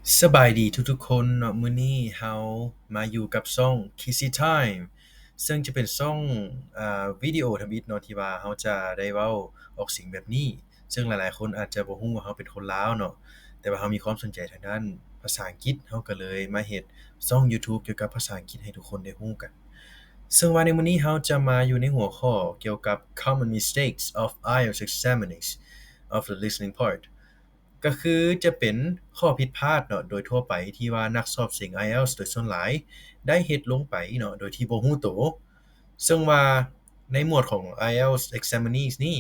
สบายดีทุกๆคนเนาะมื้อนี้เรามาอยู่กับช่อง Kissy Time ซึ่งจะเป็นช่องวิดีโอทำอิฐเนาะที่ว่าเราจะได้เว้าออกเสียงแบบนี้ซึ่งหลายๆคนอาจจะบ่ฮู้ว่าเราเป็นคนลาวเนาะแต่ว่าเรามีความสนใจทางด้านภาษาอังกฤษเราก็เลยมาเฮ็ดช่องยูทูบเกี่ยวกับภาษาอังกฤษให้ทุกคนได้ฮู้กันซึ่งว่าในมื้อนี้เราจะมาอยู่ในหัวข้อเกี่ยวกับ Common Mistakes of IELTS Examiners of the Listening Part ก็คือจะเป็นข้อผิดพลาดเนาะโดยทั่วไปที่ว่านักสอบเสียง IELTS โดยส่วนหลายได้เฮ็ดลงไปเนาะโดยที่บ่รู้ตัวซึ่งว่าในหมวดของ IELTS Examinees นี่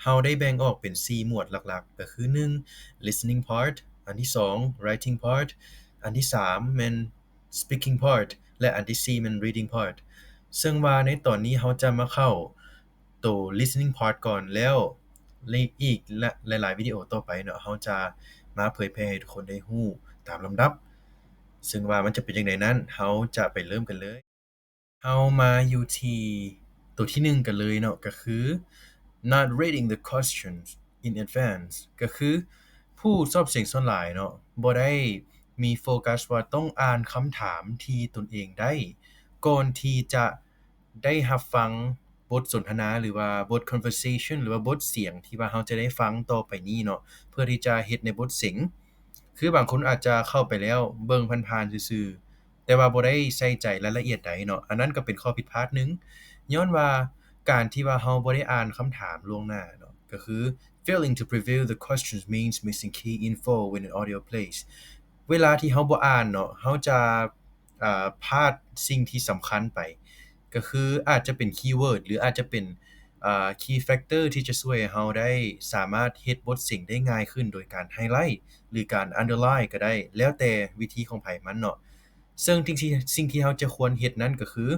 เราได้แบ่งออกเป็น4หมวดหลักๆก็คือ1 listening part อันที่2 writing part อันที่3แม่น speaking part และอันที่4แม่น reading part ซึ่งว่าในตอนนี้เราจะมาเข้าตัว listening part ก่อนแล้วอีกและหลายๆวิดีโอต่อไปเนาะเราจะมาเผยแพร่ให้ทุกคนได้รู้ตามลำดับซึ่งว่ามันจะเป็นจั่งใดนั้นเราจะไปเริ่มกันเลยเรามาอยู่ที่ตัวที่1กันเลยเนาะก็คือ not reading the questions in advance ก็คือผู้สอบเสียงส่วนหลายเนาะบ่ได้มีโฟกัสว่าต้องอ่านคำถามที่ตนเองได้ก่อนที่จะได้รับฟังบทสนทนาหรือว่าบท conversation หรือว่าบทเสียงที่ว่าเราจะได้ฟังต่อไปนี้เนาะเพื่อที่จะเฮ็ดในบทเสียงคือบางคนอาจจะเข้าไปแล้วเบิ่งผ่านๆซื่อๆแต่ว่าบ่ได้ใส่ใจรายละเอียดใดเนาะอันนั้นก็เป็นข้อผิดพลาดหนึ่งย้อนว่าการที่ว่าเราบ่ได้อ่านคำถามล่วงหน้าเนาะก็คือ failing to preview the questions means missing key info when an audio plays เวลาที่เราบ่อ่านเนาะเราจะพลาดสิ่งที่สำคัญไปก็คืออาจจะเป็นคีย์เวิร์ดหรืออาจจะเป็นkey factor ที่จะช่วยให้เราได้สามารถเฮ็ดบทเสียงได้ง่ายขึ้นโดยการไฮไลต์หรือการ underline ก็ได้แล้วแต่วิธีของไผมันเนาะซึ่งสิ่งที่เราจะควรเฮ็ดนั้นก็คือ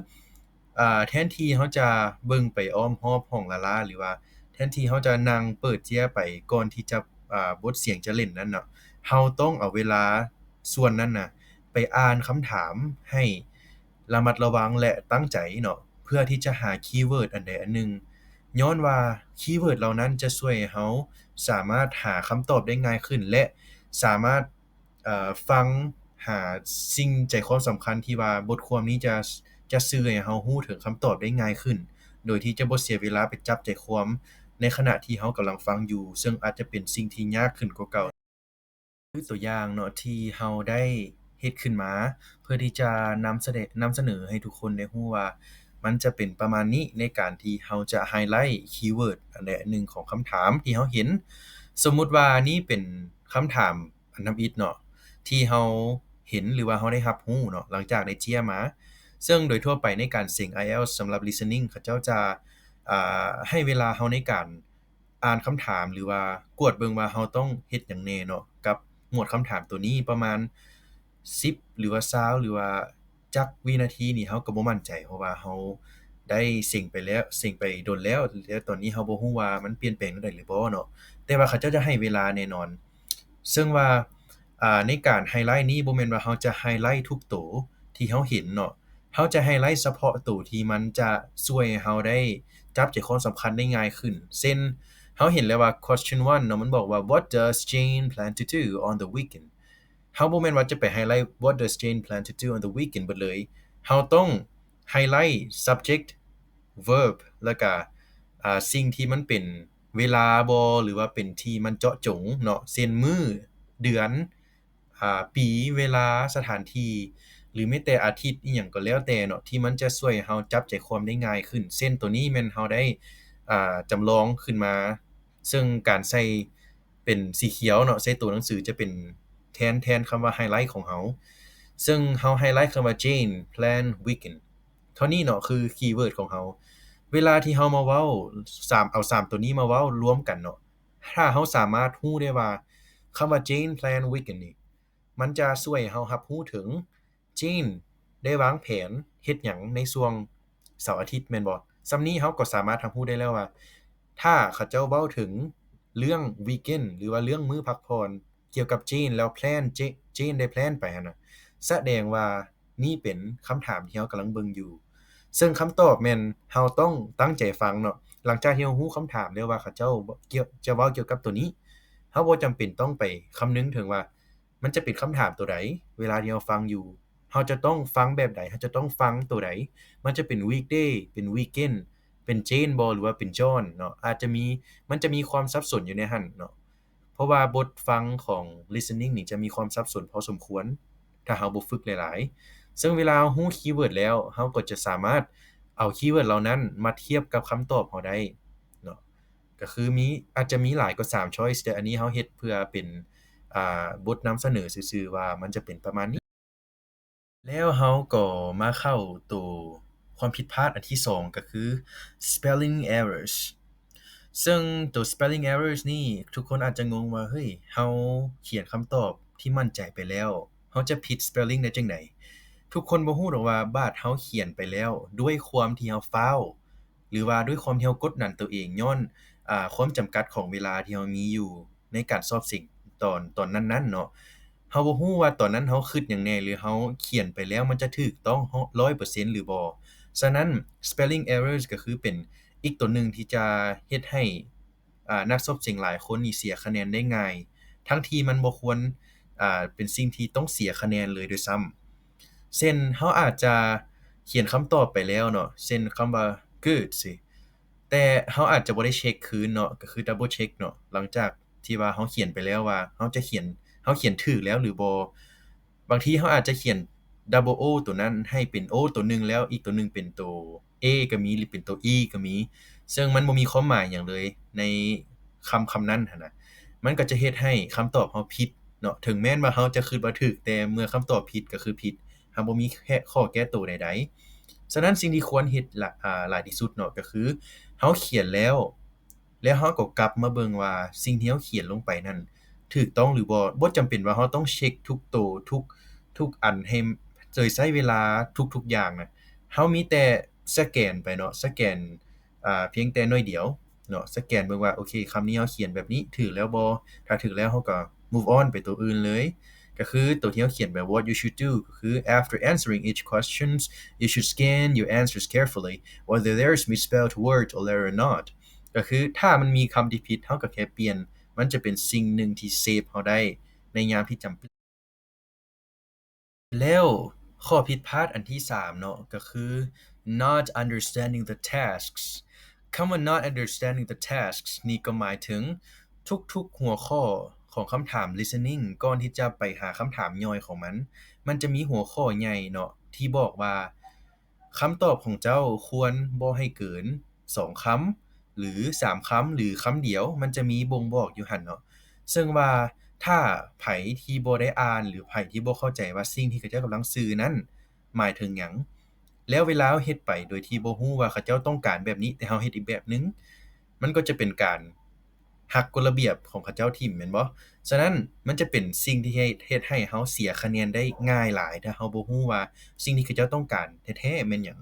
แทนที่เราจะเบิ่งไปอ้อมรอบห้องละล่าหรือว่าแทนที่เราจะนั่งเปิดเจียไปก่อนที่จะบทเสียงจะเล่นนั้นเนาะเราต้องเอาเวลาส่วนนั้นน่ะไปอ่านคำถามให้ระมัดระวังและตั้งใจเนาะเพื่อที่จะหาคีย์เวิร์ดอันใดอันหนึ่ง ย้อนว่าคีย์เวิร์ดเหล่านั้นจะช่วยให้เราสามารถหาคำตอบได้ง่ายขึ้นและสามารถฟังหาสิ่งใจความสำคัญที่ว่าบทความนี้จะสื่อให้เรารู้ถึงคำตอบได้ง่ายขึ้นโดยที่จะบ่เสียเวลาไปจับใจความในขณะที่เรากำลังฟังอยู่ซึ่งอาจจะเป็นสิ่งที่ยากขึ้นกว่าเก่า คือตัวอย่างเนาะที่เราได้เฮ็ดขึ้นมาเพื่อที่จะนำเสนอให้ทุกคนได้รู้ว่ามันจะเป็นประมาณนี้ในการที่เราจะไฮไลต์คีย์เวิร์ดอันใดอันหนึ่งของคำถามที่เราเห็นสมมุติว่านี่เป็นคำถามอันทำอิฐเนาะที่เราเห็นหรือว่าเราได้รับรู้เนาะหลังจากได้เจียมาซึ่งโดยทั่วไปในการเสียง IELTS สำหรับ listening เขาเจ้าจะให้เวลาเราในการอ่านคำถามหรือว่ากวดเบิ่งว่าเราต้องเฮ็ดหยังแหน่เนาะกับ หมวดคำถามตัวนี้ประมาณ10หรือว่า20หรือว่าจักวินาทีนี่เราก็บ่มั่นใจเพราะว่าเราได้เซ็งไปแล้วเซ็งไปโดนแล้วตอนนี้เราบ่รู้ว่ามันเปลี่ยนแปลงจั่งใดหรือบ่เนาะแต่ว่าเขาเจ้าจะให้เวลาแน่นอนซึ่งว่าในการไฮไลต์นี้บ่แม่นว่าเราจะไฮไลต์ทุกตัวที่เราเห็นเนาะเราจะไฮไลต์เฉพาะตัวที่มันจะช่วยให้เราได้จับใจความสำคัญได้ง่ายขึ้นเช่น เขาเห็นแล้วว่า question 1เนาะมันบอกว่า what does Jane plan to do on the weekend เขาบ่แม่นว่าจะไปไฮไลต์ what does Jane plan to do on the weekend เบิดเลยเราต้องไฮไลต์ subject verb แล้วก็สิ่งที่มันเป็นเวลาบ่หรือว่าเป็นที่มันเจาะจงเนาะเช่นมื้อเดือนปีเวลาสถานที่หรือแม้แต่อาทิตย์อิหยังก็แล้วแต่เนาะที่มันจะช่วยให้เราจับใจความได้ง่ายขึ้นเช่นตัวนี้แม่นเราได้จำลองขึ้นมา ซึ่งการใส่เป็นสีเขียวเนาะใส่ตัวหนังสือจะเป็นแทนคำว่าไฮไลต์ของเราซึ่งเราไฮไลต์คำว่า Jane plan weekend เท่านี้เนาะคือคีย์เวิร์ดของเราเวลาที่เรามาเว้าเอา3ตัวนี้มาเว้ารวมกันเนาะถ้าเราสามารถรู้ได้ว่าคำว่า Jane plan weekend นี่มันจะช่วยให้เรารับรู้ถึง Jane ได้วางแผนเฮ็ดหยังในช่วงเสาร์อาทิตย์แม่นบ่ส่ำนี้เราก็สามารถรับรู้ได้แล้วว่า ถ้าเขาเจ้าเว้าถึงเรื่อง weekend หรือว่าเรื่องมื้อพักผ่อนเกี่ยวกับจีนแล้วแพลนจีนได้แพลนไปหั้นน่ะแสดงว่านี่เป็นคำถามที่เรากำลังเบิ่งอยู่ซึ่งคำตอบแม่นเราต้องตั้งใจฟังเนาะหลังจากที่เรารู้คำถามแล้วว่าเขาเจ้าจะเว้าเกี่ยวกับตัวนี้เราบ่จำเป็นต้องไปคำนึงถึงว่า มันจะเป็นคำถามตัวใดเวลาที่เราฟังอยู่เราจะต้องฟังแบบใดเราจะต้องฟังตัวใดมันจะเป็น weekday เป็น weekend เป็น Jane บ่หรือว่าเป็น John เนาะอาจจะมีมันจะมีความสับสนอยู่ในหั้นเนาะเพราะว่าบทฟังของ listening นี่จะมีความสับสนพอสมควรถ้าเราบ่ฝึกหลายๆซึ่งเวลาเรารู้คีย์เวิร์ดแล้วเราก็จะสามารถเอาคีย์เวิร์ดเหล่านั้นมาเทียบกับคำตอบเราได้เนาะก็คือมีอาจจะมีหลายกว่า3 choice แต่อันนี้เราเฮ็ดเพื่อเป็นบทนำเสนอซื่อๆว่ามันจะเป็นประมาณนี้แล้วเราก็มาเข้าตัวความผิดพลาดอันที่2ก็คือ spelling errors ซึ่งตัว spelling errors นี่ทุกคนอาจจะงงว่าเฮ้ยเราเขียนคำตอบที่มั่นใจไปแล้วเราจะผิด spelling ได้จังไดทุกคนบ่ฮู้ดอกว่าบาดเราเขียนไปแล้วด้วยความที่เราฟาวหรือว่าด้วยความที่เรากดดันตัวเองย้อนความจำกัดของเวลาที่เรามีอยู่ในการสอบสิ่งตอนนั้นๆเนาะเราบ่ฮู้ว่าตอนนั้นเราคิดหยังแหน่หรือเราเขียนไปแล้วมันจะถูกต้อง100%หรือบ่ฉะนั้น spelling errors ก็คือเป็นอีกตัวหนึ่งที่จะเฮ็ดให้นักสอบสิ่งหลายคนนี่เสียคะแนนได้ง่ายทั้งที่มันบ่ควรเป็นสิ่งที่ต้องเสียคะแนนเลยด้วยซ้ำเช่นเราอาจจะเขียนคำตอบไปแล้วเนาะเช่นคำว่า good สิแต่เราอาจจะบ่ได้เช็กคืนเนาะก็คือ double check เนาะหลังจากที่ว่าเราเขียนไปแล้วว่าเราเขียนถูกแล้วหรือบ่บางทีเราอาจจะเขียน double O ตัวนั้นให้เป็น O ตัวหนึ่งแล้วอีกตัวหนึ่งเป็นตัว A ก็มีหรือเป็นตัว E ก็มีซึ่งมันบ่มีความหมายหยังเลยในคำนั้นหั้นน่ะมันก็จะเฮ็ดให้คำตอบเราผิดเนาะถึงแม้นว่าเราจะคิดว่าถูกแต่เมื่อคำตอบผิดก็คือผิดเราบ่มีแค่ข้อแก้ตัวใดๆฉะนั้นสิ่งที่ควรเฮ็ดหลายที่สุดเนาะก็คือเราเขียนแล้วเราก็กลับมาเบิ่งว่าสิ่งที่เราเขียนลงไปนั้นถูกต้องหรือบ่จำเป็นว่าเราต้องเช็กทุกตัวทุกอันให้โดยใช้เวลาทุกๆอย่างน่ะเรามีแต่สแกนไปเนาะสแกนเพียงแต่หน่อยเดียวเนาะสแกนเบิ่งว่าโอเคคำนี้เราเขียนแบบนี้ถูกแล้วบ่ถ้าถูกแล้วเราก็ move on ไปตัวอื่นเลยก็คือตัวที่เราเขียนแบบ what you should do ก็คือ after answering each questions you should scan your answers carefully whether there is misspelled word or letter or not ก็คือถ้ามันมีคำที่ผิดเราก็แค่เปลี่ยนมันจะเป็นสิ่งหนึ่งที่เซฟเราได้ในยามที่จำเป็น แล้วข้อผิดพลาดอันที่3เนาะก็คือ not understanding the tasks คำว่า not understanding the tasks นี่ก็หมายถึงทุกๆหัวข้อของคำถาม listening ก่อนที่จะไปหาคำถามย่อยของมันจะมีหัวข้อใหญ่เนาะที่บอกว่าคำตอบของเจ้าควรบ่ให้เกิน2คำหรือ3คำหรือคำเดียวมันจะมีบ่งบอกอยู่หั่นเนาะ ซึ่งว่าถ้าไผที่บ่ได้อ่านหรือไผที่บ่เข้าใจว่าสิ่งที่เขาเจ้ากำลังสื่อนั้นหมายถึงหยังแล้วเวลาเราเฮ็ดไปโดยที่บ่ฮู้ว่าเขาเจ้าต้องการแบบนี้แต่เราเฮ็ดอีกแบบหนึ่งมันก็จะเป็นการหักกฎระเบียบของเขาเจ้าทิ่มแม่นบ่ฉะนั้นมันจะเป็นสิ่งที่เฮ็ดให้เราเสียคะแนนได้ง่ายหลายถ้าเราบ่ฮู้ว่าสิ่งที่เขาเจ้าต้องการแท้ๆแม่นหยัง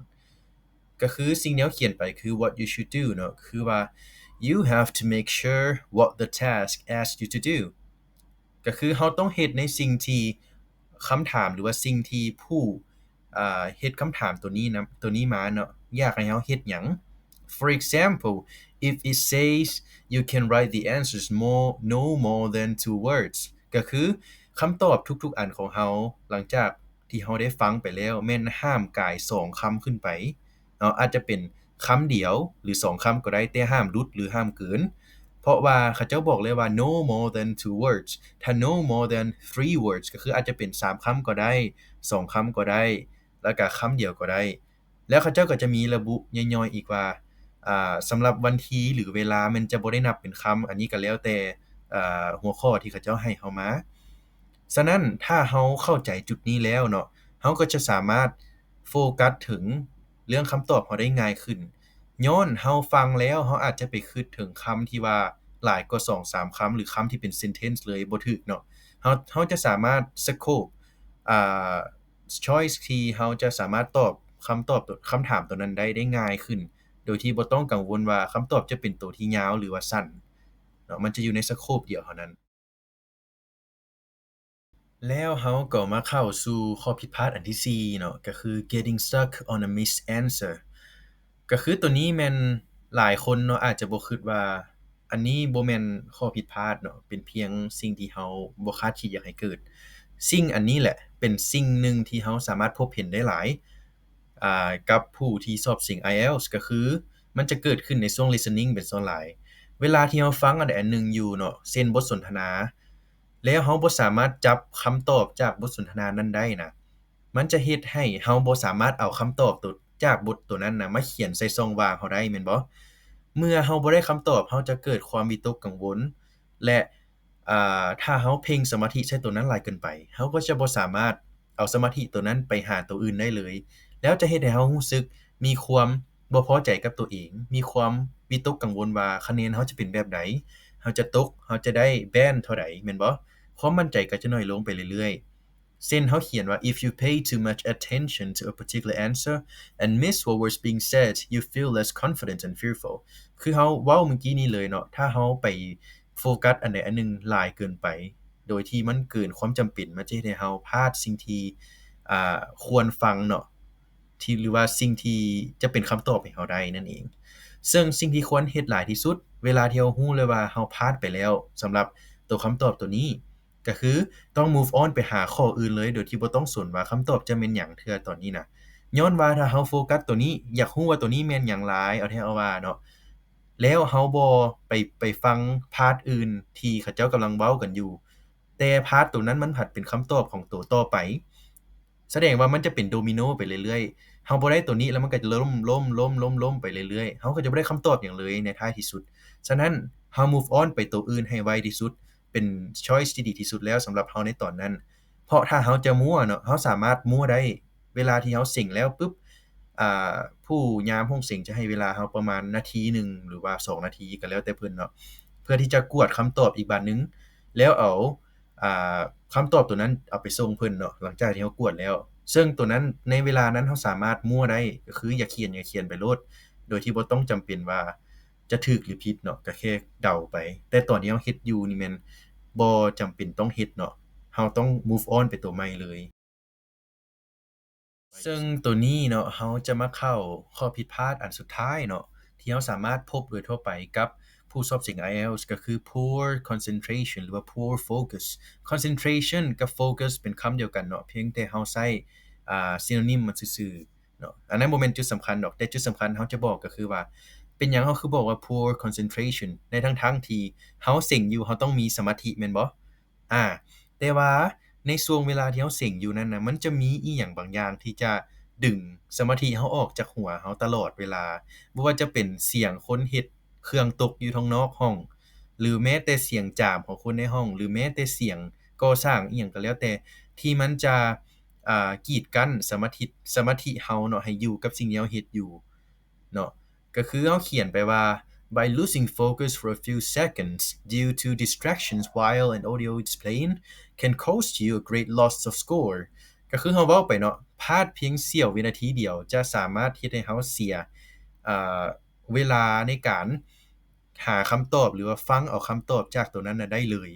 ก็คือสิ่งที่เราเขียนไปคือ what you should do เนาะคือว่า you have to make sure what the task asks you to do ก็คือเราต้องเฮ็ดในสิ่งที่คำถามหรือว่าสิ่งที่ผู้เฮ็ดคำถามตัวนี้มาเนาะอยากให้เราเฮ็ดหยัง for example if it says you can write the answers no more than 2 words ก็คือคำตอบทุกๆอันของเราหลังจากที่เราได้ฟังไปแล้วแม่นห้ามกาย2คำขึ้นไป เนาะอาจจะเป็นคำเดียวหรือ2คำก็ได้แต่ห้ามหลุดหรือห้ามเกินเพราะว่าเขาเจ้าบอกเลยว่า no more than 2 words ถ้า no more than 3 words ก็คืออาจจะเป็น3คำก็ได้2คำก็ได้แล้วก็คำเดียวก็ได้แล้วเขาเจ้าก็จะมีระบุย่อยๆอีกว่าสำหรับวันที่หรือเวลามันจะบ่ได้นับเป็นคำอันนี้ก็แล้วแต่หัวข้อที่เขาเจ้าให้เรามาฉะนั้นถ้าเราเข้าใจจุดนี้แล้วเนาะเราก็จะสามารถโฟกัสถึง เรื่องคำตอบเราได้ง่ายขึ้นย้อนเราฟังแล้วเราอาจจะไปคิดถึงคำที่ว่าหลายกว่า2-3คำหรือคำที่เป็น sentence เลยบ่ถูกเนาะเราจะสามารถ scope อ่า choice ที่เราจะสามารถตอบคำถามตัวนั้นได้ง่ายขึ้นโดยที่บ่ต้องกังวลว่าคำตอบจะเป็นตัวที่ยาวหรือว่าสั้นเนาะมันจะอยู่ใน scope เดียวเท่านั้น แล้วเราก็มาเข้าสู่ข้อผิดพลาดอันที่4เนาะก็คือ getting stuck on a missed answer ก็คือตัวนี้แม่นหลายคนเนาะอาจจะบ่คิดว่า อันนี้บ่แม่นข้อผิดพลาดเนาะเป็นเพียงสิ่งที่เราบ่คาดคิดอยากให้เกิดสิ่งอันนี้แหละเป็นสิ่งหนึ่งที่เราสามารถพบเห็นได้หลายกับผู้ที่สอบสิ่ง IELTS ก็คือมันจะเกิดขึ้นในช่วง listening เป็นส่วนหลายเวลาที่เราฟังอันใดอันหนึ่งอยู่เนาะเช่นบทสนทนาแล้วเราบ่สามารถจับคำตอบจากบทสนทนานั้นได้นะมันจะเฮ็ดให้เราบ่สามารถเอาคำตอบตัวจากบทตัวนั้นน่ะมาเขียนใส่ช่องว่างเราได้แม่นบ่ เมื่อเราบ่ได้คำตอบเราจะเกิดความวิตกกังวลและถ้าเราเพ่งสมาธิใส่ตัวนั้นหลายเกินไปเราก็จะบ่สามารถเอาสมาธิตัวนั้นไปหาตัวอื่นได้เลยแล้วจะเฮ็ดให้เรารู้สึกมีความบ่พอใจกับตัวเองมีความวิตกกังวลว่าคะแนนเราจะเป็นแบบใดเราจะตกเราจะได้แบ้นเท่าใดแม่นบ่ความมั่นใจก็จะน้อยลงไปเรื่อยๆเช่นเราเขียนว่า if you pay too much attention to a particular answer and miss what was being said you feel less confident and fearful คือเราเว้าเมื่อกี้นี้เลยเนาะถ้าเราไปโฟกัสอันใดอันหนึ่งหลายเกินไปโดยที่มันเกินความจำเป็นมันจะเฮ็ดให้เราพลาดสิ่งที่ควรฟังเนาะที่หรือว่าสิ่งที่จะเป็นคำตอบให้เราได้นั่นเองซึ่งสิ่งที่ควรเฮ็ดหลายที่สุดเวลาที่เรารู้เลยว่าเราพลาดไปแล้วสำหรับตัวคำตอบตัวนี้ก็คือต้อง move on ไปหาข้ออื่นเลยโดยที่บ่ต้องสนว่าคำตอบจะแม่นหยังเทื่อตอนนี้น่ะย้อนว่าถ้าเราโฟกัสตัวนี้อยากรู้ว่าตัวนี้แม่นหยังหลายเอาแท้เอาว่าเนาะ แล้วเราบ่ไปฟังพาร์ตอื่นที่เขาเจ้ากำลังเว้ากันอยู่แต่พาร์ตตรงนั้นมันผัดเป็นคำตอบของตัวต่อไปแสดงว่ามันจะเป็นโดมิโนไปเรื่อยๆเราบ่ได้ตัวนี้แล้วมันก็จะล้มๆๆๆไปเรื่อยๆเราก็จะบ่ได้คำตอบหยังเลยในท้ายที่สุดฉะนั้นเรา move on ไปตัวอื่นให้ไวที่สุดเป็นชอยซ์ที่ดีที่สุดแล้วสำหรับเราในตอนนั้นเพราะถ้าเราจะมั่วเนาะเราสามารถมั่วได้เวลาที่เราเซ็งแล้วปุ๊บ อ่าผู้ยามโรงเส็งจะให้เวลาเราประมาณนาทีหนึ่งหรือว่า2นาทีก็แล้วแต่เพิ่นเนาะเพื่อที่จะกวดคำตอบอีกบัดหนึ่งแล้วเอาอ่าคำตอบตัวนั้นเอาไปส่งเพิ่นเนาะหลังจากที่เรากวดแล้วซึ่งตัวนั้นในเวลานั้นเราสามารถมั่วได้ก็คืออยากเขียนก็เขียนไปโลดโดยที่บ่ต้องจำเป็นว่าจะถูกหรือผิดเนาะก็แค่เดาไปแต่ตอนที่เราเฮ็ดอยู่นี่แม่นบ่จำเป็นต้องเฮ็ดเนาะเราต้อง move on ไปตัวใหม่เลย ซึ่งตัวนี้เนาะเราจะมาเข้าข้อผิดพลาดอันสุดท้ายเนาะที่เราสามารถพบโดยทั่วไปกับผู้สอบสิ่ง IELTS ก็คือ poor concentration หรือว่า poor focus concentration กับ focus เป็นคำเดียวกันเนาะเพียงแต่เราใช้synonym มันซื่อๆเนาะอันนั้นบ่แม่นจุดสำคัญดอกแต่จุดสำคัญเราจะบอกก็คือว่าเป็นหยังเราคือบอกว่า poor concentration ในทั้งๆที่เราเซ็งอยู่เราต้องมีสมาธิแม่นบ่อาแต่ว่า ในช่วงเวลาที่เราเซ็งอยู่นั้นน่ะมันจะมีอิหยังบางอย่างที่จะดึงสมาธิเราออกจากหัวเราตลอดเวลาบ่ว่าจะเป็นเสียงคนเฮ็ดเครื่องตกอยู่ข้างนอกห้องหรือแม้แต่เสียงจามของคนในห้องหรือแม้แต่เสียงก่อสร้างอิหยังก็แล้วแต่ที่มันจะกีดกั้นสมาธิเราเนาะให้อยู่กับสิ่งที่เราเฮ็ดอยู่เนาะก็คือเราเขียนไปว่า by losing focus for a few seconds due to distractions while an audio is playing can cost you a great loss of score ก็คือเราเว้าไปเนาะพลาดเพียงเสี้ยววินาทีเดียวจะสามารถเฮ็ดให้เราเสียอ่าเวลาในการหาคำตอบหรือว่าฟังเอาคำตอบจากตัวนั้นน่ะได้เลย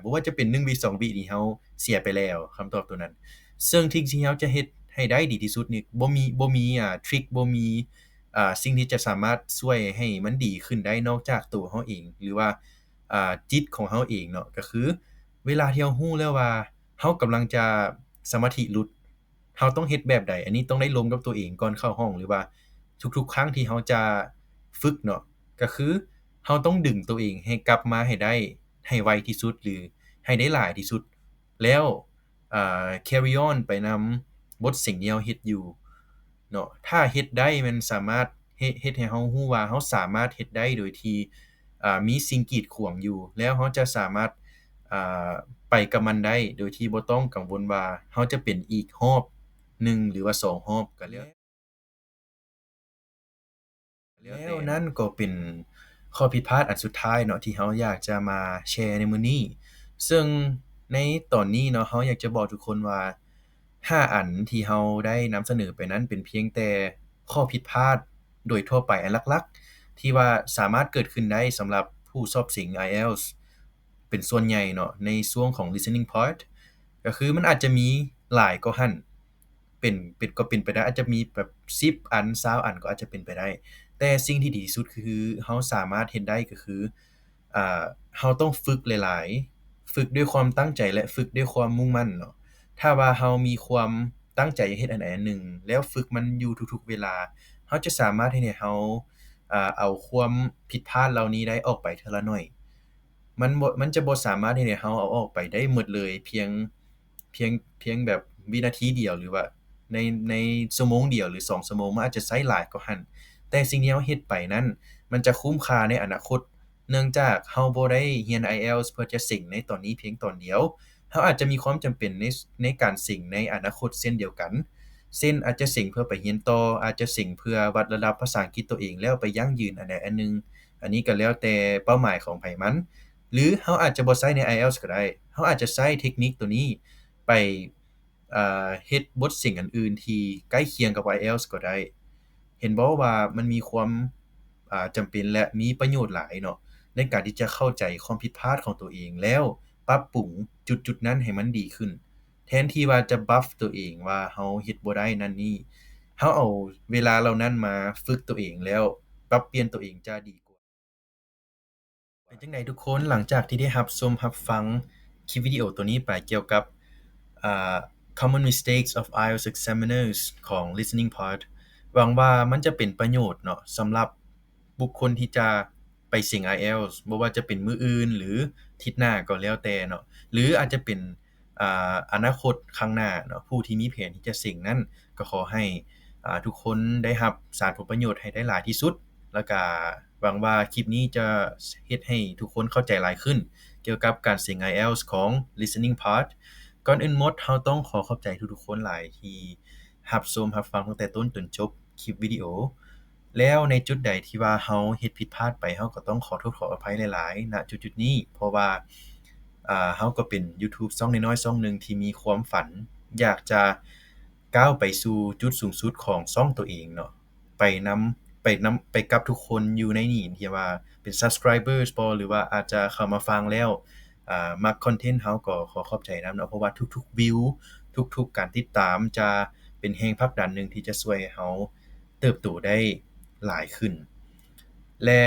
บ่ว่าจะเป็น1วิ2วินี่เราเสียไปแล้วคำตอบตัวนั้นซึ่งสิ่งที่เราจะเฮ็ดให้ได้ดีที่สุดนี่บ่มีทริกบ่มีสิ่งที่จะสามารถช่วยให้มันดีขึ้นได้นอกจากตัวเราเองหรือว่าจิตของเราเองเนาะก็คือ เวลาที่เรารู้แล้วว่าเรากำลังจะสมาธิหลุดเราต้องเฮ็ดแบบใดอันนี้ต้องได้ลมกับตัวเองก่อนเข้าห้องหรือว่าทุกๆครั้งที่เราจะฝึกเนาะก็คือเราต้องดึงตัวเองให้กลับมาให้ได้ให้ไวที่สุดหรือให้ได้หลายที่สุดแล้วcarry on ไปนำบทสิ่งที่เราเฮ็ดอยู่เนาะถ้าเฮ็ดได้มันสามารถเฮ็ดให้เรารู้ว่าเราสามารถเฮ็ดได้โดยที่มีสิ่งกีดขวางอยู่แล้วเราจะสามารถ อ่าไปกับมันได้โดยที่บ่ต้องกังวลว่าเราจะเป็นอีกรอบหนึ่งหรือว่า2รอบก็แล้วนั่นก็เป็นข้อผิดพลาดอันสุดท้ายเนาะที่เราอยากจะมาแชร์ในมื้อนี้ซึ่งในตอนนี้เนาะเราอยากจะบอกทุกคนว่า5อันที่เราได้นำเสนอไปนั้นเป็นเพียงแต่ข้อผิดพลาดโดยทั่วไปอันหลักๆที่ว่าสามารถเกิดขึ้นได้สำหรับผู้สอบสิ่ง IELTS เป็นส่วนใหญ่เนาะในช่วงของ listening part ก็คือมันอาจจะมีหลายกว่าหั้นก็เป็นไปได้อาจจะมีแบบ10อัน20อันก็อาจจะเป็นไปได้แต่สิ่งที่ดีที่สุดคือเราสามารถเฮ็ดได้ก็คือ อ่าเราต้องฝึกหลายๆฝึกด้วยความตั้งใจและฝึกด้วยความมุ่งมั่นเนาะถ้าว่าเรามีความตั้งใจเฮ็ดอันใดอันหนึ่งแล้วฝึกมันอยู่ทุกๆเวลาเราจะสามารถเฮ็ดให้เราเอาความผิดพลาดเหล่านี้ได้ออกไปเทื่อละน้อยมันจะบ่สามารถเฮ็ดให้เราเอาออกไปได้หมดเลยเพียงเพียงแบบวินาทีเดียวหรือว่าในในชั่วโมงเดียวหรือ2ชั่วโมงมันอาจจะใช้หลายกว่าหั้นแต่สิ่งที่เราเฮ็ดไปนั้นมันจะคุ้มค่าในอนาคต เนื่องจากเราบ่ได้เรียน IELTS เพื่อจะสิ่งในตอนนี้เพียงตอนเดียวเราอาจจะมีความจำเป็นในการสิ่งในอนาคตเช่นเดียวกันเช่นอาจจะสิ่งเพื่อไปเรียนต่ออาจจะสิ่งเพื่อวัดระดับภาษาอังกฤษตัวเองแล้วไปยั่งยืนอันใดอันหนึ่งอันนี้ก็แล้วแต่เป้าหมายของไผมันหรือเราอาจจะบ่ใช้ใน IELTS ก็ได้เราอาจจะใช้เทคนิคตัวนี้ไปเฮ็ดบทสิ่งอันอื่นที่ใกล้เคียงกับ IELTS ก็ได้เห็นบ่ว่ามันมีความจำเป็นและมีประโยชน์หลายเนาะ ในการที่จะเข้าใจความผิดพลาดของตัวเองแล้วปรับปรุงจุดๆนั้นให้มันดีขึ้นแทนที่ว่าจะบัฟตัวเองว่าเราเฮ็ดบ่ได้นั่นนี่เราเอาเวลาเหล่านั้นมาฝึกตัวเองแล้วปรับเปลี่ยนตัวเองจะดีกว่า เป็นจังไดทุกคนหลังจากที่ได้รับชมรับฟังคลิปวิดีโอตัวนี้ไปเกี่ยวกับอ่า Common Mistakes of IELTS Examiners ของ Listening Part หวังว่ามันจะเป็นประโยชน์เนาะสำหรับบุคคลที่จะไปเสี่ยง IELTS บ่ว่าจะเป็นมื้ออื่นหรือทิศหน้าก็แล้วแต่เนาะหรืออาจจะเป็นอนาคตข้างหน้าเนาะผู้ที่มีแผนที่จะเสี่ยงนั้นก็ขอให้ทุกคนได้รับสาธารณูปโภคให้ได้หลายที่สุด แล้วก็หวังว่าคลิปนี้จะเฮ็ดให้ทุกคนเข้าใจหลายขึ้นเกี่ยวกับการเสียง IELTS ของ listening part ก่อนอื่นหมดเราต้องขอขอบใจทุกๆคนหลายที่รับชมรับฟังตั้งแต่ต้นจนจบคลิปวิดีโอแล้วในจุดใดที่ว่าเราเฮ็ดผิดพลาดไปเราก็ต้องขอโทษขออภัยหลายๆณจุดๆนี้เพราะว่าเราก็เป็นยูทูบช่องน้อยๆช่องหนึ่งที่มีความฝันอยากจะก้าวไปสู่จุดสูงสุดของช่องตัวเองเนาะ ไปนไปกับทุกคนอยู่ในนี้ที่ว่าเป็น Subscribers บ่หรือว่าอาจจะเข้ามาฟังแล้วมักคอนเทนต์เราก็ขอขอบใจนำเนาะเพราะว่าทุกๆวิวทุกๆการติดตามจะเป็นแรงผลักดันหนึ่งที่จะช่วยให้เราเติบโตได้หลายขึ้นและ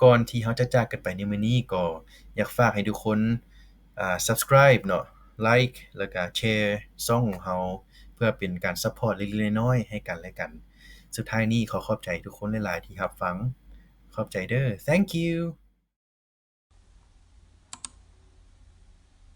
ก่อนที่เราจะจากกันไปในมื้อนี้ก็อยากฝากให้ทุกคนSubscribe เนาะไลก์แล้วก็แชร์ช่องของเราเพื่อเป็นการซัปพอร์ตเล็กๆน้อยๆให้กันและกัน สุดท้ายนี้ขอขอบใจทุกคนหลายๆที่รับฟังขอบใจเด้อ Thank you